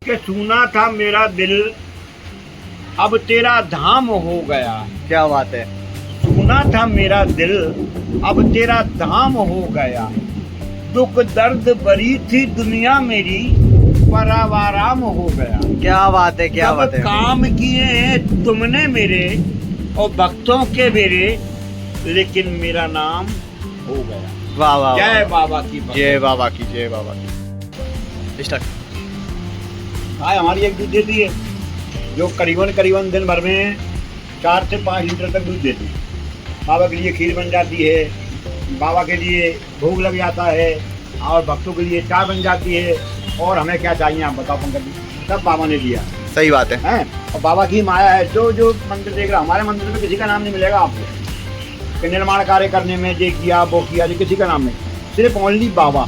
कि सुना था मेरा दिल अब तेरा धाम हो गया। क्या बात है। सुना था मेरा दिल अब तेरा धाम हो गया। दुख दर्द बरी थी दुनिया मेरी पर अब आराम हो गया। क्या बात है, क्या सब बात है। काम किए हैं तुमने मेरे और भक्तों के मेरे, लेकिन मेरा नाम हो गया। वाह वाह, जय बाबा की जय बाबा की, जय बाबा की। स्टार्ट। गाय हमारी एक दूध देती है जो करीबन दिन भर में 4 से 5 लीटर तक दूध देती है। बाबा के लिए खीर बन जाती है, बाबा के लिए भोग लग जाता है और भक्तों के लिए चाय बन जाती है। और हमें क्या चाहिए आप बताओ पंकज जी, सब बाबा ने दिया। सही बात है। हैं और बाबा की माया है। जो मंदिर देख रहा, हमारे मंदिर में किसी का नाम नहीं मिलेगा आपको कि निर्माण कार्य करने में ये किया वो किया, जो किसी का नाम नहीं, सिर्फ ओनली बाबा।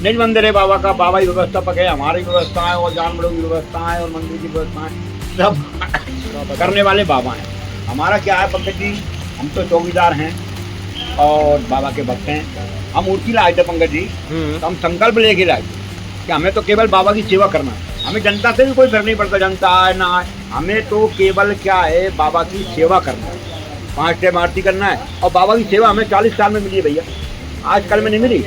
निज मंदिर है बाबा का, बाबा ही व्यवस्थापक है। हमारी व्यवस्था है और जानवरों की व्यवस्था है और मंदिर की व्यवस्था है, सब करने वाले बाबा हैं। हमारा क्या है पंकज जी, हम तो चौकीदार हैं और बाबा के भक्त हैं। हम मूर्ति लाए थे पंकज जी, तो हम संकल्प लेके लाए थे कि हमें तो केवल बाबा की सेवा करना है। हमें जनता से भी कोई फर्क नहीं पड़ता, जनता है ना है, हमें तो केवल क्या है बाबा की सेवा करना है। 5 टाइम आरती करना है और बाबा की सेवा हमें 40 साल में मिली है भैया, आजकल में नहीं मिली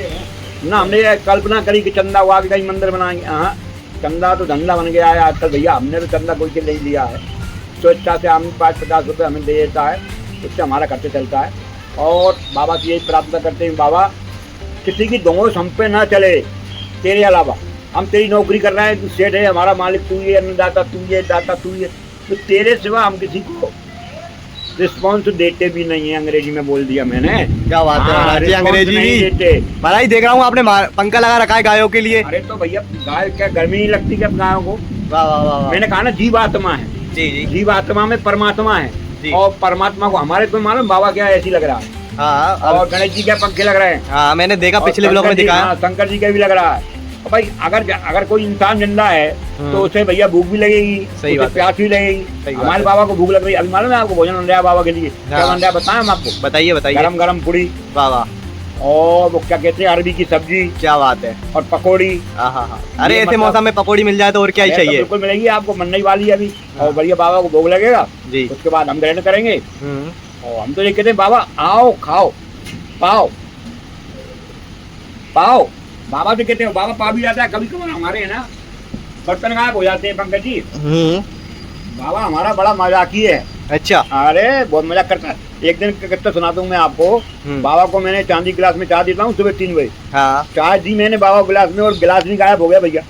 ना। हमने ये कल्पना करी कि चंदा हुआ कि कहीं मंदिर बनाएंगे, हाँ चंदा तो धंधा बन गया है आजकल भैया। हमने तो चंदा कोई से नहीं लिया है, स्वेच्छा से हम 5-50 रुपये हमें दे देता है, उससे हमारा खर्चा चलता है। और बाबा की यही प्रार्थना करते हैं, बाबा किसी की दोष हम पे ना चले तेरे अलावा। हम तेरी नौकरी कर रहे हैं, तू सेठ है, हमारा मालिक तू ही, अन्नदाता तू ही है, दाता तू ही है, तो तेरे सिवा हम किसी को रिस्पॉन्स देते भी नहीं है। अंग्रेजी में बोल दिया मैंने। क्या बात है महाराज जी, अंग्रेजी नहीं भी देते। महाराज देख रहा हूँ आपने पंखा लगा रखा है गायों के लिए। अरे तो भैया गाय क्या गर्मी नहीं लगती क्या गायों को? वाह वाह वाह। मैंने कहा ना जीवात्मा है, जी जी। जीवात्मा में परमात्मा है और परमात्मा को हमारे को मालूम बाबा क्या ऐसी लग रहा है। हाँ और गणेश जी के पंखे लग रहे हैं। हाँ, मैंने देखा और पिछले ब्लॉग में शंकर जी, दिखाया। हाँ, शंकर जी का भी लग रहा है। और भाई अगर कोई इंसान जिंदा है तो उसे भैया भूख भी लगेगी, सही बात है। प्यास भी लगेगी। हमारे बाबा को भूख लग रही है, अभी मालूम है आपको भोजन बन रहा है बाबा के लिए। क्या बन रहा है बताएं हम आपको? बताइए बताइए। गरम गरम पूड़ी वाह वाह। और वो क्या कहते हैं अरबी की सब्जी, क्या बात है। और पकौड़ी। हाँ। अरे ये ऐसे मतलब- मौसम में पकौड़ी मिल जाए तो और क्या ही तो चाहिए। बिल्कुल मिलेगी आपको, बनने वाली है अभी। और बढ़िया बाबा को भोग लगेगा जी। उसके बाद हम ग्रहण करेंगे। और हम तो ये कहते हैं बाबा आओ खाओ पाओ पाओ। बाबा तो कहते हैं, बाबा पा भी जाता है कभी कभार। हमारे है ना बर्तन गायब हो जाते हैं पंकज जी। बाबा हमारा बड़ा मजाकी है। अच्छा। अरे बहुत मजाक करता है। एक दिन कितना सुनाता हूँ मैं आपको। बाबा को मैंने चांदी गिलास में चाय देता हूँ सुबह 3 बजे। हाँ। चाय दी मैंने बाबा को गिलास में और गिलास भी गायब हो गया भैया।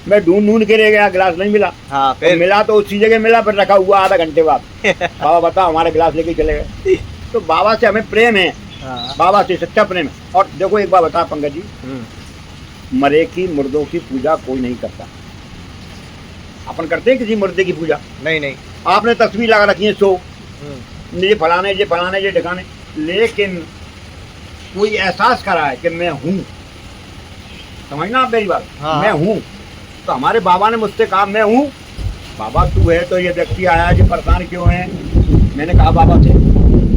मैं ढूंढ के रह गया, गिलास नहीं मिला। हाँ, फिर फिर मिला तो उसी जगह मिला, फिर रखा हुआ आधा घंटे बाद। बाबा बताओ हमारा गिलास लेके चले गए। तो बाबा से हमें प्रेम है, बाबा से सच्चा प्रेम है। और देखो एक बात बता पंकज जी, मरे की मुर्दों की पूजा कोई नहीं करता। अपन करते हैं किसी मुर्दे की पूजा? नहीं। आपने तस्वीर लगा रखी है 100 ये फलाने ये ढकाने, लेकिन कोई एहसास करा है कि मैं हूँ। समझना आप मेरी बात? हाँ। मैं हूँ। तो हमारे बाबा ने मुझसे कहा मैं हूँ। बाबा तू है तो ये व्यक्ति आया जो परेशान क्यों है? मैंने कहा बाबा से।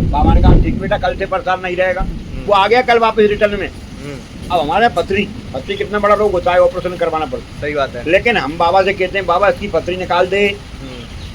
बाबा ने कहा ठीक बेटा कल से परेशान नहीं रहेगा। वो आ गया कल वापस रिटर्न में। अब हमारे पथरी कितना बड़ा रोग होता है, ऑपरेशन करवाना पड़ता। सही बात है। लेकिन हम बाबा से कहते हैं बाबा इसकी पथरी निकाल दे।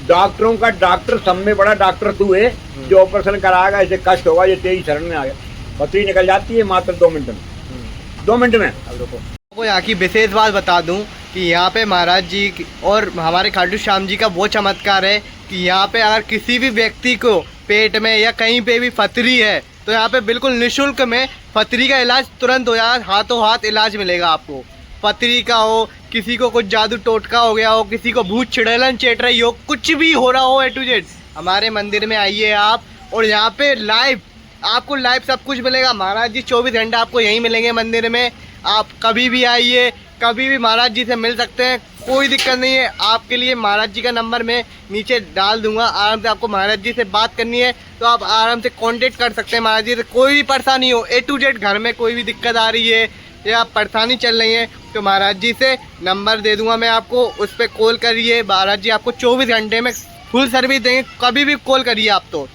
डॉक्टरों का डॉक्टर सब में बड़ा डॉक्टर तू है, जो ऑपरेशन कराएगा इसे कष्ट होगा, ये तेरी शरण में आ गया। पथरी निकल जाती है मात्र 2 मिनट में। 2 मिनट में। अब देखो आपको यहाँ की विशेष बात बता दूं कि यहाँ पे महाराज जी और हमारे खाटू श्याम जी का वो चमत्कार है कि यहाँ पे अगर किसी भी व्यक्ति को पेट में या कहीं पे भी पथरी है तो यहाँ पे बिल्कुल निःशुल्क में पथरी का इलाज तुरंत हो जाए, हाथों हाथ इलाज मिलेगा आपको। पथरी का हो, किसी को कुछ जादू टोटका हो गया हो, किसी को भूत चिड़ैलन चेट रही हो, कुछ भी हो रहा हो A to Z, हमारे मंदिर में आइए आप। और यहाँ पे लाइव आपको लाइव सब कुछ मिलेगा। महाराज जी 24 घंटा आपको यहीं मिलेंगे मंदिर में। आप कभी भी आइए, कभी भी महाराज जी से मिल सकते हैं, कोई दिक्कत नहीं है। आपके लिए महाराज जी का नंबर मैं नीचे डाल दूंगा, आराम से आपको महाराज जी से बात करनी है तो आप आराम से कांटेक्ट कर सकते हैं महाराज जी से। कोई भी परेशानी हो A to Z, घर में कोई भी दिक्कत आ रही है या परेशानी चल रही है तो महाराज जी से नंबर दे दूंगा मैं आपको, उस पर कॉल करिए। महाराज जी आपको 24 घंटे में फुल सर्विस देंगे, कभी भी कॉल करिए आप तो।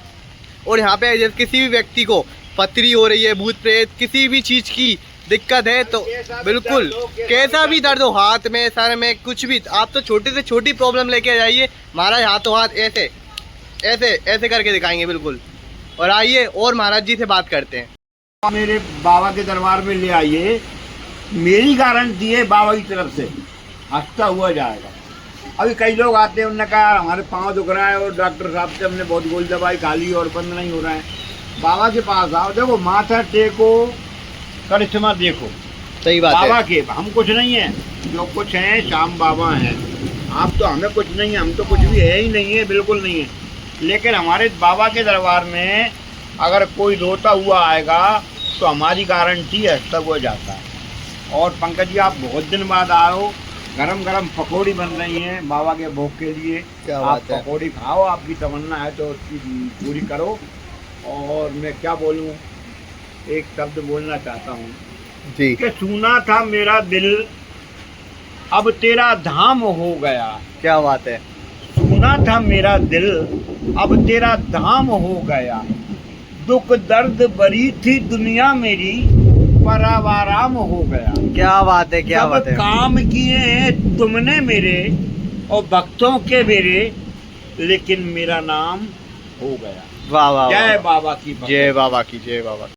और यहाँ पे किसी भी व्यक्ति को पथरी हो रही है, भूत प्रेत किसी भी चीज़ की दिक्कत है तो बिल्कुल कैसा भी दर्द हो, हाथ में, सर में, कुछ भी, आप तो छोटी से छोटी प्रॉब्लम लेके जाइए, महाराज हाथों हाथ ऐसे ऐसे ऐसे करके दिखाएंगे बिल्कुल। और आइए और महाराज जी से बात करते हैं। मेरे बाबा के दरबार में ले आइए, मेरी गारंटी है बाबा की तरफ से हंसता हुआ जाएगा। अभी कई लोग आते हैं, उन्होंने कहा हमारे पाँव दुख रहा है और डॉक्टर साहब से हमने बहुत गोली दवाई खा ली और बंद नहीं हो रहा है। बाबा के पास आओ, देखो माथा टेको, करिश्मा देखो। सही बात बाबा है। के हम कुछ नहीं है, जो कुछ है श्याम बाबा हैं। आप तो हमें कुछ नहीं है, हम तो कुछ भी है ही नहीं है, बिल्कुल नहीं है। लेकिन हमारे बाबा के दरबार में अगर कोई रोता हुआ आएगा तो हमारी गारंटी है हंसता हुआ जाता है। और पंकज जी आप बहुत दिन बाद आओ, गरम गरम पकौड़ी बन रही हैं बाबा के भोग के लिए। क्या आप बात है। पकौड़ी खाओ, आपकी तमन्ना है तो उसकी पूरी करो। और मैं क्या बोलूँ, एक शब्द बोलना चाहता हूँ जी। कि सुना था मेरा दिल अब तेरा धाम हो गया। क्या बात है। सुना था मेरा दिल अब तेरा धाम हो गया। दुख दर्द बरी थी दुनिया मेरी, पर अब आराम हो गया। क्या बात है। क्या बात सब है। काम किए हैं तुमने मेरे और भक्तों के मेरे, लेकिन मेरा नाम हो गया। वाह वाह जय वाह। बाबा की। जय बाबा की, जय बाबा की।